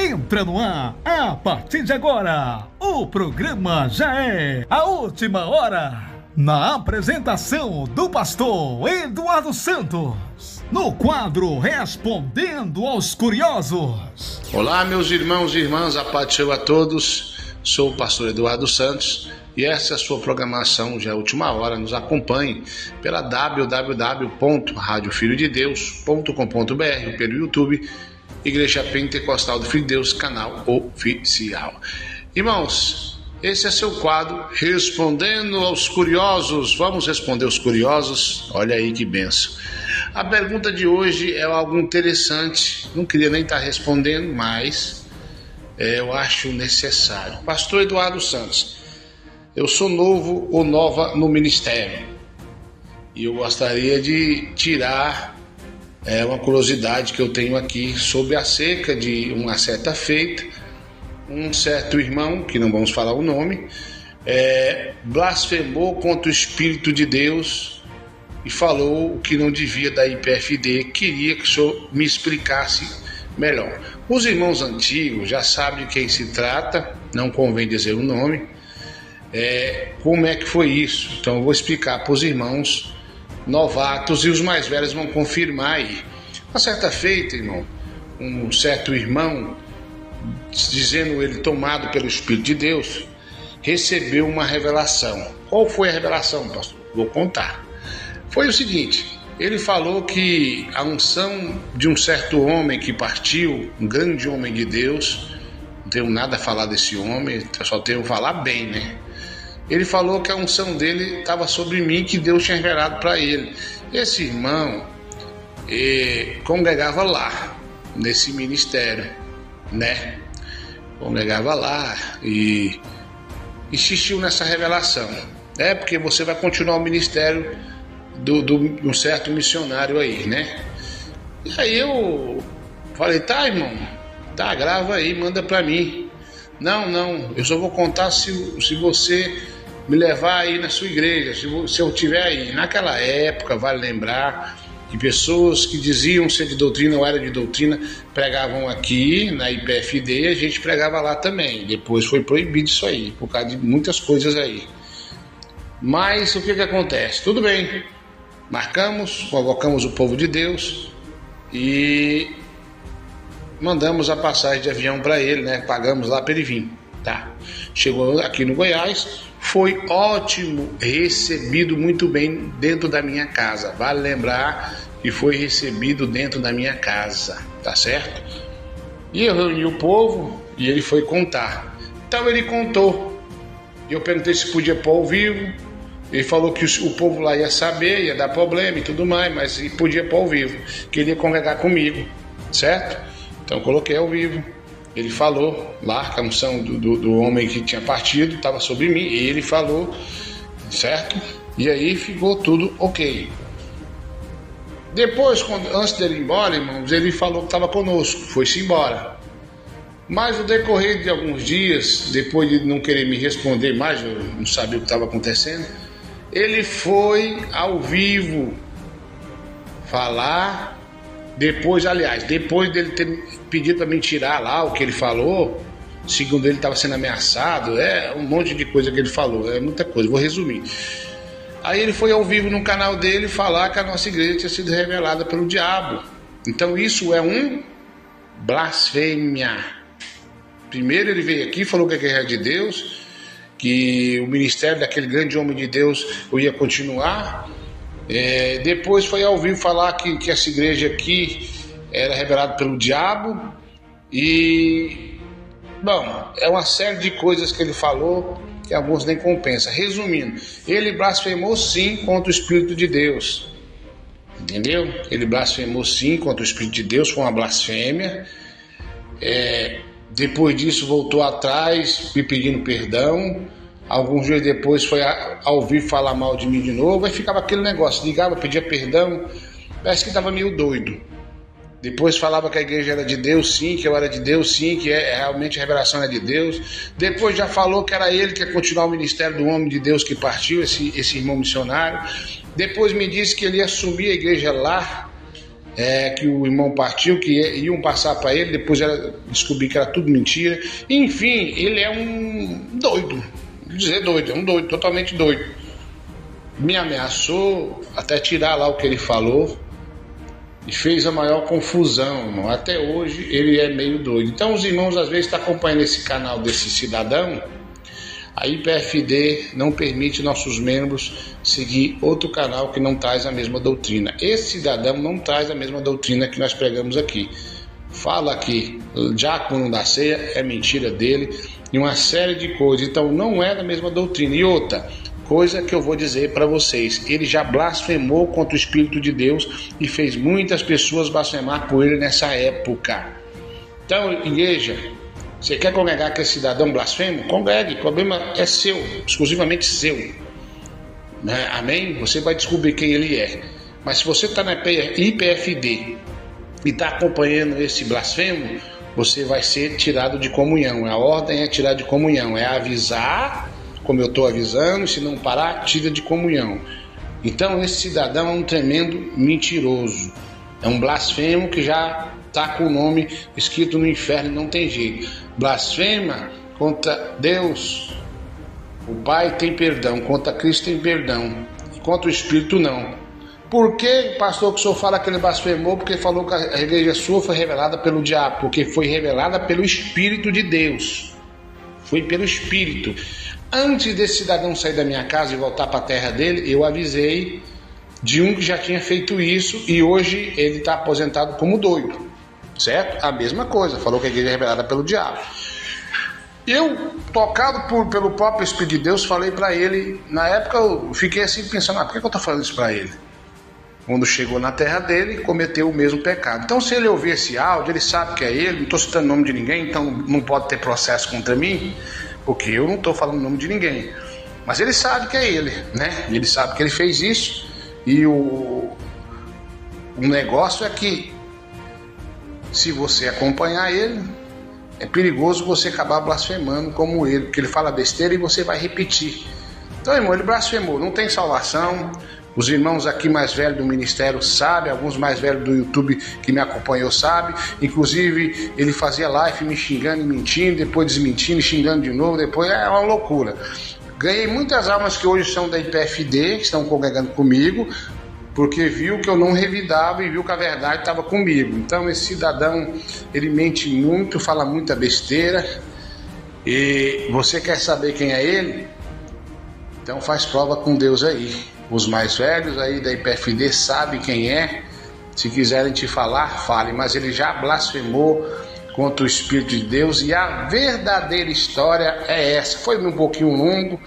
Entra no ar, a partir de agora, o programa já é a última hora. Na apresentação do pastor Eduardo Santos, no quadro Respondendo aos Curiosos. Olá, meus irmãos e irmãs, a paz do Senhor a todos. Sou o pastor Eduardo Santos e essa é a sua programação já é a última hora. Nos acompanhe pela www.radiofilhodedeus.com.br, pelo YouTube Igreja Pentecostal do Filho de Deus, canal oficial. Irmãos, esse é seu quadro Respondendo aos Curiosos. Vamos responder aos curiosos? Olha aí que benção. A pergunta de hoje é algo interessante. Não queria nem estar respondendo, mas eu acho necessário. Pastor Eduardo Santos, eu sou novo ou nova no ministério e eu gostaria de tirar uma curiosidade que eu tenho aqui sobre acerca de uma certa feita. Um certo irmão, que não vamos falar o nome, blasfemou contra o Espírito de Deus e falou o que não devia da IPFD. Queria que o senhor me explicasse melhor. Os irmãos antigos já sabem de quem se trata, não convém dizer o nome. Como é que foi isso? Então eu vou explicar para os irmãos novatos e os mais velhos vão confirmar aí. Uma certa feita, irmão, um certo irmão, dizendo ele tomado pelo Espírito de Deus, recebeu uma revelação. Qual foi a revelação, pastor? Vou contar. Foi o seguinte: ele falou que a unção de um certo homem que partiu, um grande homem de Deus, não tenho nada a falar desse homem, só tenho a falar bem, né? Ele falou que a unção dele estava sobre mim, que Deus tinha revelado para ele. Esse irmão congregava lá, nesse ministério, né? Congregava lá e insistiu nessa revelação. Porque você vai continuar o ministério de um certo missionário aí, né? E aí eu falei, tá, irmão, tá, grava aí, manda para mim. Não, eu só vou contar se você me levar aí na sua igreja, se eu estiver aí. Naquela época, vale lembrar que pessoas que diziam ser de doutrina ou era de doutrina pregavam aqui na IPFD e a gente pregava lá também. Depois foi proibido isso aí, por causa de muitas coisas aí. Mas o que acontece? Tudo bem, marcamos, convocamos o povo de Deus e mandamos a passagem de avião para ele, né? Pagamos lá para ele vir, tá? Chegou aqui no Goiás, foi ótimo, recebido muito bem dentro da minha casa. Vale lembrar que foi recebido dentro da minha casa, tá certo? E eu reuni o povo e ele foi contar. Então ele contou. Eu perguntei se podia pôr ao vivo. Ele falou que o povo lá ia saber, ia dar problema e tudo mais, mas podia pôr ao vivo. Queria congregar comigo, certo? Então eu coloquei ao vivo. Ele falou lá que a unção do homem que tinha partido estava sobre mim. E ele falou, certo? E aí ficou tudo ok. Depois, antes dele ir embora, irmãos, ele falou que estava conosco, foi-se embora. Mas no decorrer de alguns dias, depois de não querer me responder mais, eu não sabia o que estava acontecendo, ele foi ao vivo falar. Depois dele ter pedido para me tirar lá o que ele falou, segundo ele estava sendo ameaçado, um monte de coisa que ele falou, muita coisa, vou resumir. Aí ele foi ao vivo no canal dele falar que a nossa igreja tinha sido revelada pelo diabo. Então isso é um blasfêmia. Primeiro ele veio aqui, falou que a guerra é de Deus, que o ministério daquele grande homem de Deus ia continuar. Depois foi ao vivo falar que essa igreja aqui era revelada pelo diabo. E, bom, é uma série de coisas que ele falou que alguns nem compensa. Resumindo, ele blasfemou sim contra o Espírito de Deus, entendeu? Ele blasfemou sim contra o Espírito de Deus, foi uma blasfêmia. Depois disso voltou atrás me pedindo perdão. Alguns dias depois foi ao vivo falar mal de mim de novo. Aí ficava aquele negócio, ligava, pedia perdão, parece que estava meio doido. Depois falava que a igreja era de Deus sim, que eu era de Deus sim, que realmente a revelação é de Deus. Depois já falou que era ele que ia continuar o ministério do homem de Deus que partiu, esse irmão missionário. Depois me disse que ele ia assumir a igreja lá que o irmão partiu, que iam passar para ele, depois descobri que era tudo mentira. Enfim, ele é um doido, vou dizer doido, é um doido, totalmente doido. Me ameaçou até tirar lá o que ele falou e fez a maior confusão, irmão. Até hoje ele é meio doido. Então os irmãos às vezes estão acompanhando esse canal desse cidadão. A IPFD não permite nossos membros seguir outro canal que não traz a mesma doutrina. Esse cidadão não traz a mesma doutrina que nós pregamos aqui. Fala que diácono da ceia é mentira dele e uma série de coisas. Então não é da mesma doutrina. E outra coisa que eu vou dizer para vocês, ele já blasfemou contra o Espírito de Deus e fez muitas pessoas blasfemar por ele nessa época. Então, igreja, você quer congregar com esse cidadão blasfemo? Congregue, o problema é seu, exclusivamente seu, né? Amém? Você vai descobrir quem ele é. Mas se você está na IPFD e está acompanhando esse blasfemo, você vai ser tirado de comunhão. A ordem é tirar de comunhão, é avisar, como eu estou avisando, se não parar, tira de comunhão. Então esse cidadão é um tremendo mentiroso, é um blasfemo que já está com o nome escrito no inferno, não tem jeito. Blasfema contra Deus, o Pai tem perdão, contra Cristo tem perdão, contra o Espírito não. Por que, pastor, que o senhor fala que ele blasfemou? Porque falou que a igreja sua foi revelada pelo diabo, porque foi revelada pelo Espírito de Deus, foi pelo Espírito. Antes desse cidadão sair da minha casa e voltar para a terra dele, eu avisei de um que já tinha feito isso e hoje ele está aposentado como doido, certo? A mesma coisa, falou que a igreja é revelada pelo diabo. Eu, tocado pelo próprio Espírito de Deus, falei para ele, na época eu fiquei assim pensando, por que eu estou falando isso para ele? Quando chegou na terra dele, cometeu o mesmo pecado. Então se ele ouvir esse áudio, ele sabe que é ele, não estou citando o nome de ninguém, então não pode ter processo contra mim, porque eu não estou falando o nome de ninguém. Mas ele sabe que é ele, né? Ele sabe que ele fez isso. E o negócio é que, se você acompanhar ele, é perigoso você acabar blasfemando como ele, porque ele fala besteira e você vai repetir. Então, irmão, ele blasfemou, não tem salvação. Os irmãos aqui mais velhos do ministério sabem, alguns mais velhos do YouTube que me acompanhou sabem. Inclusive, ele fazia live me xingando e mentindo, depois desmentindo e xingando de novo, depois é uma loucura. Ganhei muitas almas que hoje são da IPFD, que estão congregando comigo, porque viu que eu não revidava e viu que a verdade estava comigo. Então esse cidadão, ele mente muito, fala muita besteira. E você quer saber quem é ele? Então faz prova com Deus aí. Os mais velhos aí da IPFD sabem quem é. Se quiserem te falar, fale. Mas ele já blasfemou contra o Espírito de Deus e a verdadeira história é essa. Foi um pouquinho longo,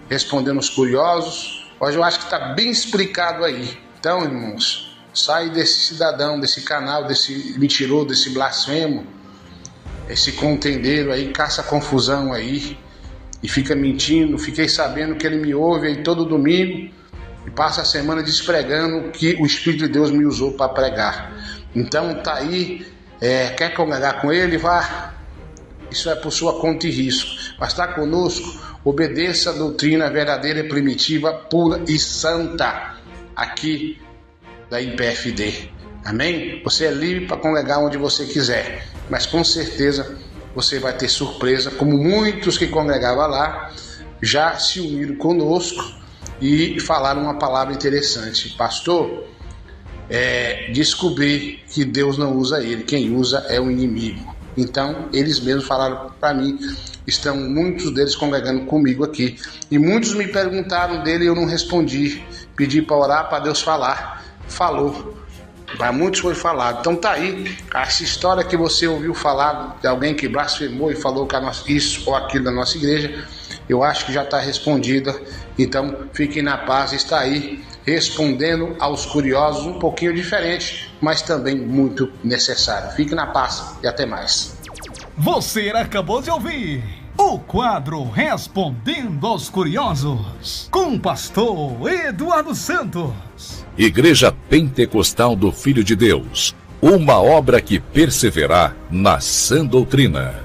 respondendo os curiosos, mas eu acho que está bem explicado aí. Então, irmãos, sai desse cidadão, desse canal, desse mentiroso, desse blasfemo, esse contendeiro aí, caça confusão aí e fica mentindo. Fiquei sabendo que ele me ouve aí todo domingo e passa a semana despregando que o Espírito de Deus me usou para pregar. Então tá aí, quer congregar com ele? Vá, isso é por sua conta e risco, mas está conosco, obedeça a doutrina verdadeira, primitiva, pura e santa aqui da IPFD, amém? Você é livre para congregar onde você quiser, mas com certeza você vai ter surpresa, como muitos que congregavam lá já se uniram conosco e falaram uma palavra interessante. Pastor, descobri que Deus não usa ele, quem usa é o inimigo. Então eles mesmos falaram para mim, estão muitos deles congregando comigo aqui, e muitos me perguntaram dele e eu não respondi, pedi para orar para Deus falar, falou, para muitos foi falado. Então tá aí, essa história que você ouviu falar de alguém que blasfemou e falou que isso ou aquilo da nossa igreja, eu acho que já está respondida. Então fiquem na paz, está aí respondendo aos curiosos, um pouquinho diferente, mas também muito necessário. Fique na paz e até mais. Você acabou de ouvir o quadro Respondendo aos Curiosos, com o pastor Eduardo Santos. Igreja Pentecostal do Filho de Deus, uma obra que perseverar na sã doutrina.